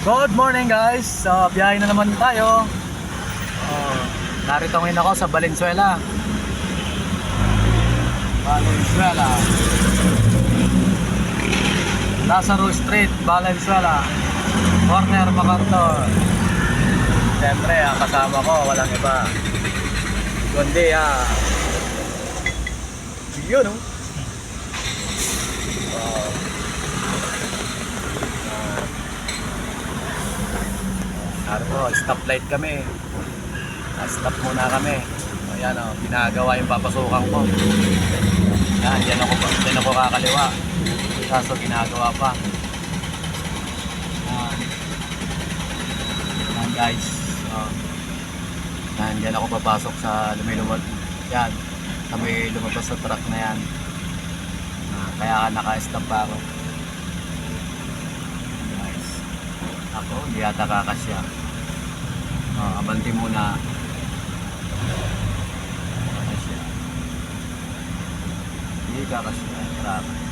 Good morning guys! So, biyahe na naman tayo. Narito ngayon ako sa Valenzuela. Lazaro Street, Valenzuela. Corner, MacArthur. Siyempre, ang kasama ko, walang iba. Kundi, yun, no? Stoplight kami. Stop muna kami. Ayan o, ginagawa yung papasukan ko. Yan, dyan ako kakaliwa. Kaso ginagawa pa. Yan guys. Yan, dyan ako papasok sa lumilumad. Yan, kami lumabas sa truck na yan. Kaya naka-stop pa ako. Guys, ako, hindi yata kakasya. Abanti muna. Kakasya. Hindi kakasya. Grabe.